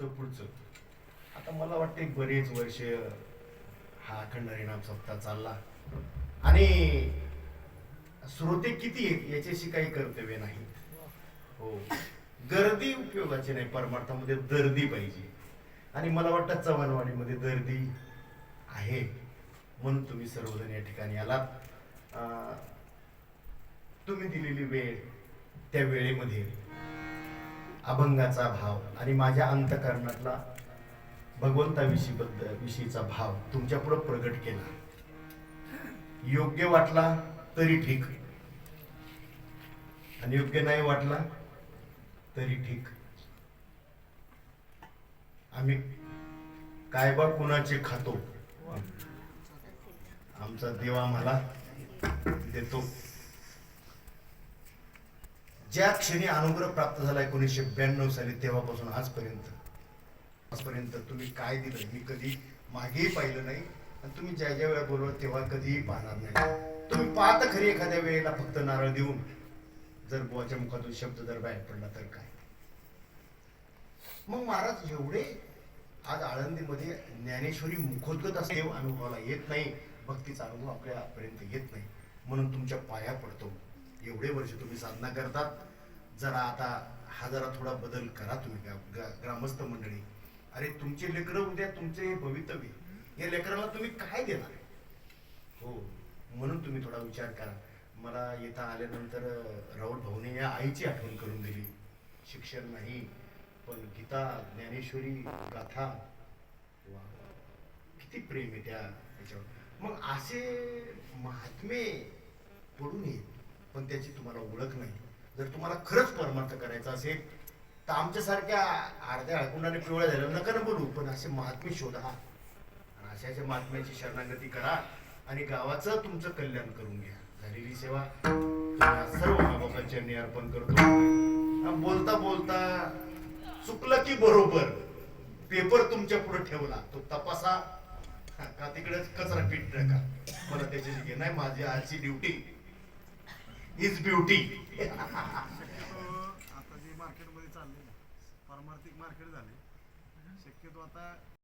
पुढचं आता मला वाटते बरेच वर्ष हा अखंड हरिनाम सप्ताह चालला आणि श्रोते किती आहेत याच्याशी काही कर्तव्य नाही. हो, गर्दी उपयोगाची नाही, परमार्थामध्ये दर्दी पाहिजे. आणि मला वाटतं चव्हाणवाडीमध्ये दर्दी आहे म्हणून तुम्ही सर्वजण या ठिकाणी आलात. तुम्ही दिलेली वेळ, त्या वेळेमध्ये अभंगाचा भाव आणि माझ्या अंतकरणातला विषयीचा भाव तुमच्या पुढे प्रगट केला. योग्य वाटला तरी ठीक आणि योग्य नाही वाटला तरी ठीक. आम्ही काय बा कुणाचे खातो, आमचा देव आम्हाला देतो. ज्या क्षणी अनुग्रह प्राप्त झाला 1992 साली तेव्हापासून आजपर्यंत तुम्ही काय दिलं मी कधी मागेही पाहिलं नाही आणि तुम्ही ज्या ज्या वेळा बोलवत तेव्हा कधीही पाहणार नाही. तुम्ही पाहता खरी एखाद्या वेळेला फक्त नारळ देऊन जर बुवाच्या मुखातून शब्द जर बाहेर पडला तर काय. मग महाराज एवढे आज आळंदीमध्ये ज्ञानेश्वरी मुखोद्गत असे देव अनुभवाला येत नाही, भक्तीचा अनुभव आपल्यापर्यंत येत नाही म्हणून तुमच्या पाया पडतो. एवढे वर्ष तुम्ही साधना करतात, जरा आता हा जरा थोडा बदल करा तुम्ही ग्रामस्थ मंडळी. अरे तुमचे लेकरं उद्या तुमचे भवितव्य, या लेकराला तुम्ही काय देणार. हो, म्हणून तुम्ही थोडा विचार करा. मला येता आल्यानंतर राऊत भाऊने या आईची आठवण करून दिली. शिक्षण नाही पण गीता ज्ञानेश्वरी गाथा, किती प्रेम आहे त्या याच्यावर. मग असे महात्मे पडून येत पण त्याची तुम्हाला ओळख नाही. जर तुम्हाला खरंच परमार्थ करायचा असेल तर आमच्यासारख्या अर्ध्या हळकुंडाने पिवळ्या झाल्या नका ना बोलू, पण असे महात्मे शोधा आणि अशाच्या महात्म्याची शरणागती करा आणि गावाचं तुमचं कल्याण करून घ्या. झालेली सेवा सर्व माबापाच्या चरणी अर्पण करतो. बोलता बोलता चुकलं की बरोबर पेपर तुमच्या पुढे ठेवला तो तपासा का तिकडे कचरा पीठ नका. मला त्याच्याशी नाही, माझी आजची ड्युटी इज ब्युटी. आता जे मार्केटमध्ये चालले ना, पारमार्थिक मार्केट झाले शक्यतो आता